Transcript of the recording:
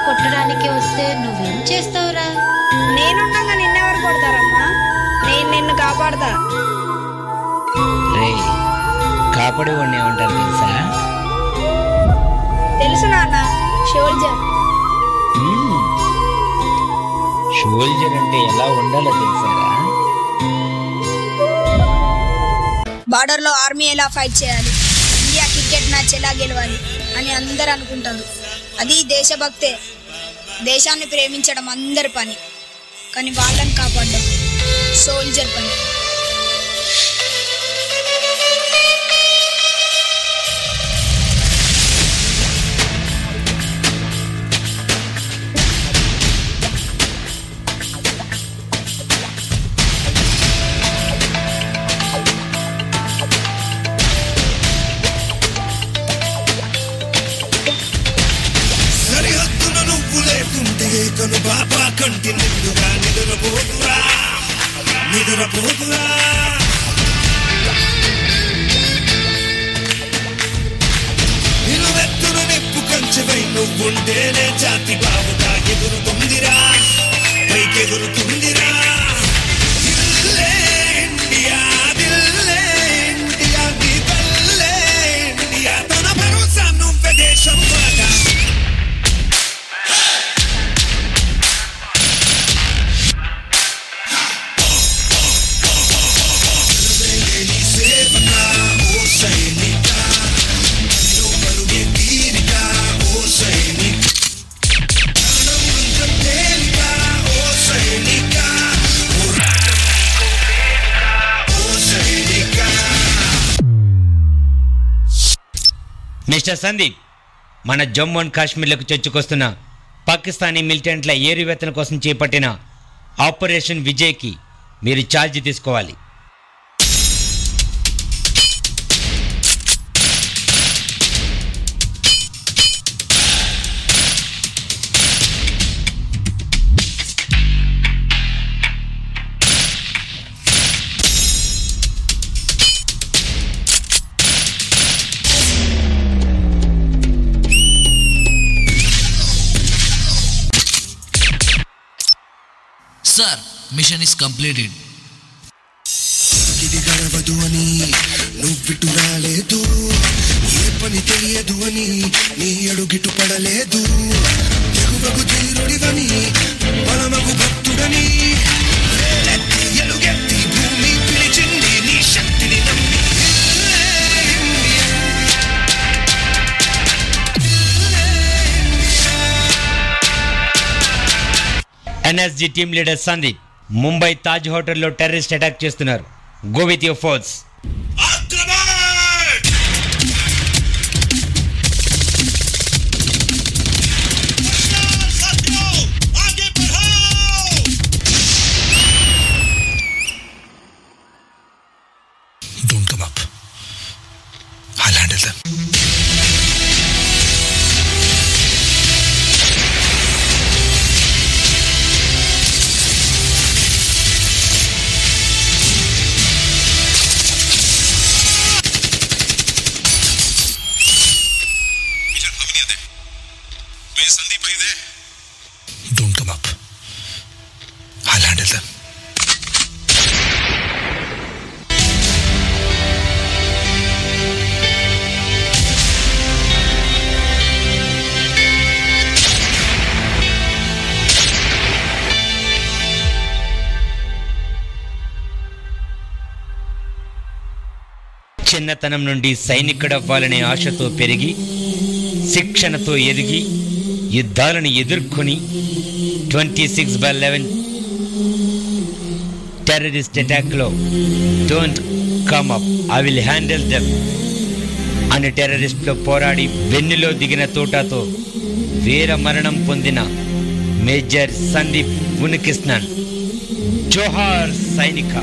కొట్టడానికి వస్తే నువ్వేం చేస్తావురా? నేనుండగా నిన్నెవరు కొడతారమ్మా? నేను నిన్ను కాపాడతా. రే, కాపాడేవాడిని ఏమంటారు తెలుసా? తెలుసు నాన్న, షోల్జర్. షోల్జర్ అంటే ఎలా ఉండాలో తెలుసారా? బార్డర్ లో ఆర్మీ ఎలా ఫైట్ చేయాలి, ఇండియా క్రికెట్ మ్యాచ్ ఎలా గెలవాలి అని అందరు అనుకుంటారు. అది దేశభక్తే. దేశాన్ని ప్రేమించడం అందరి పని, కానీ వాళ్ళని కాపాడడం సోల్జర్ పని. కను బాబా కంటి నిండుగా నిద్రపోతురా నిద్రపోతురా నిలువెత్తున నిప్పు కంచెవై నువ్వుంటేనే జాతి బావుగా ఎగురుతుందిరా, పైకెగురుతుందిరా. దిల్లే ఇండియా, దిల్లే ఇండియా, నీ తల్లే ఇండియా, తన భరోసా నువ్వే దేశం బాగా. మిస్టర్ సందీప్, మన జమ్మూ అండ్ కాశ్మీర్లకు చొచ్చుకొస్తున్న పాకిస్తానీ మిలిటెంట్ల ఏరువేతన కోసం చేపట్టిన ఆపరేషన్ విజయ్కి మీరు ఛార్జ్ తీసుకోవాలి. Sir, mission is completed. ఇది గడవదు అని నువ్విటు రాలేదు, ఏ పని తెలియదు అని నీ అడుగిటు పడలేదు. ఎగువకు తీరుడివని బలమగు భక్తుడని ఎలుగెత్తి భూమి పిలిచింది నీ శక్తిని నమ్మి. NSG team leader Sandeep Mumbai Taj హోటల్లో టెర్రరిస్ట్ అటాక్ చేస్తున్నారు. Go with your force. Don't come up. I'll handle them. Don't come up. I'll handle them. చిన్నతనం నుండి సైనికుడవ్వాలనే ఆశతో పెరిగి శిక్షణతో ఎదిగి యుద్ధాలను ఎదుర్కొని 26/11 టెర్రరిస్ట్ అటాక్లో don't come up, I will handle them అని టెర్రరిస్టులో పోరాడి వెన్నులో దిగిన తోటాతో వీర మరణం పొందిన మేజర్ సందీప్ ఉనికిస్తున్నాను. జోహార్ సైనిక.